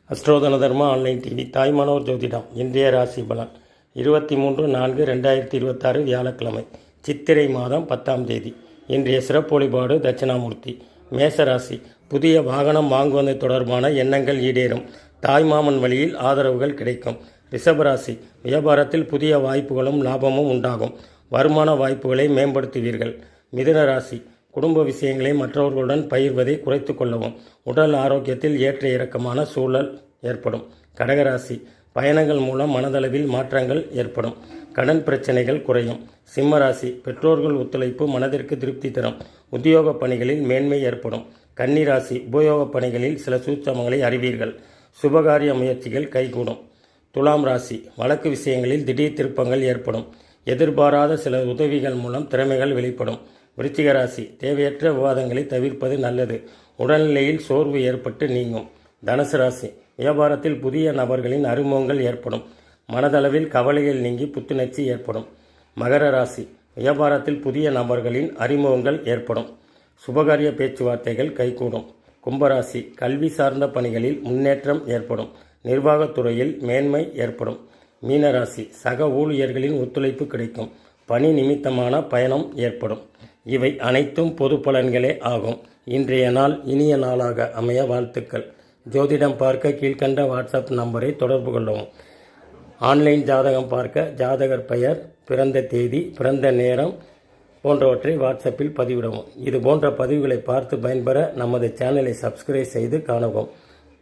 அஸ்ட்ரோதன தர்மா online TV Thayumanavar ஜோதிடம் இந்திய ராசி பலன் 23/4/2026 வியாழக்கிழமை சித்திரை மாதம் 10ஆம் தேதி. இன்றைய சிறப்பு வழிபாடு தட்சிணாமூர்த்தி. மேசராசி. புதிய வாகனம் வாங்குவது தொடர்பான எண்ணங்கள் ஈடேறும். தாய்மாமன் வழியில் ஆதரவுகள் கிடைக்கும். ரிஷபராசி. வியாபாரத்தில் புதிய வாய்ப்புகளும் லாபமும் உண்டாகும். வருமான வாய்ப்புகளை மேம்படுத்துவீர்கள். மிதுன ராசி. குடும்ப விஷயங்களை மற்றவர்களுடன் பகிர்வதை குறைத்து கொள்ளவும். உடல் ஆரோக்கியத்தில் ஏற்ற இறக்கமான சூழல் ஏற்படும். கடகராசி. பயணங்கள் மூலம் மனதளவில் மாற்றங்கள் ஏற்படும். கடன் பிரச்சனைகள் குறையும். சிம்மராசி. பெற்றோர்கள் ஒத்துழைப்பு மனதிற்கு திருப்தி தரும். உத்தியோக பணிகளில் மேன்மை ஏற்படும். கன்னிராசி. உபயோக பணிகளில் சில சூட்சமங்களை அறிவீர்கள். சுபகாரிய முயற்சிகள் கைகூடும். துலாம் ராசி. வழக்கு விஷயங்களில் திடீர் திருப்பங்கள் ஏற்படும். எதிர்பாராத சில உதவிகள் மூலம் திறமைகள் வெளிப்படும். விருச்சிக ராசி. தேவையற்ற விவாதங்களை தவிர்ப்பது நல்லது. உடல்நிலையில் சோர்வு ஏற்பட்டு நீங்கும். தனுசு ராசி. வியாபாரத்தில் புதிய நபர்களின் அறிமுகங்கள் ஏற்படும். மனதளவில் கவலைகள் நீங்கி புத்துணர்ச்சி ஏற்படும். மகர ராசி. வியாபாரத்தில் புதிய நபர்களின் அறிமுகங்கள் ஏற்படும். சுபகாரிய பேச்சுவார்த்தைகள் கைகூடும். கும்பராசி. கல்வி சார்ந்த பணிகளில் முன்னேற்றம் ஏற்படும். நிர்வாகத்துறையில் மேன்மை ஏற்படும். மீனராசி. சக ஊழியர்களின் ஒத்துழைப்பு கிடைக்கும். பணி நிமித்தமான பயணம் ஏற்படும். இவை அனைத்தும் பொது பலன்களே ஆகும். இன்றைய நாள் இனிய நாளாக அமைய வாழ்த்துக்கள். ஜோதிடம் பார்க்க கீழ்கண்ட வாட்ஸ்அப் நம்பரை தொடர்பு கொள்ளவும். ஆன்லைன் ஜாதகம் பார்க்க ஜாதகர் பெயர், பிறந்த தேதி, பிறந்த நேரம் போன்றவற்றை வாட்ஸ்அப்பில் பதிவிடவும். இது போன்ற பதிவுகளை பார்த்து பயன்பெற நமது சேனலை சப்ஸ்கிரைப் செய்து காணவும்.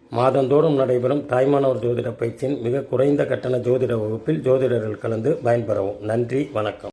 மாதந்தோறும் நடைபெறும் தாய்மானோர் ஜோதிட பயிற்சியின் மிக குறைந்த கட்டண ஜோதிட வகுப்பில் ஜோதிடர்கள் கலந்து பயன்பெறவும். நன்றி, வணக்கம்.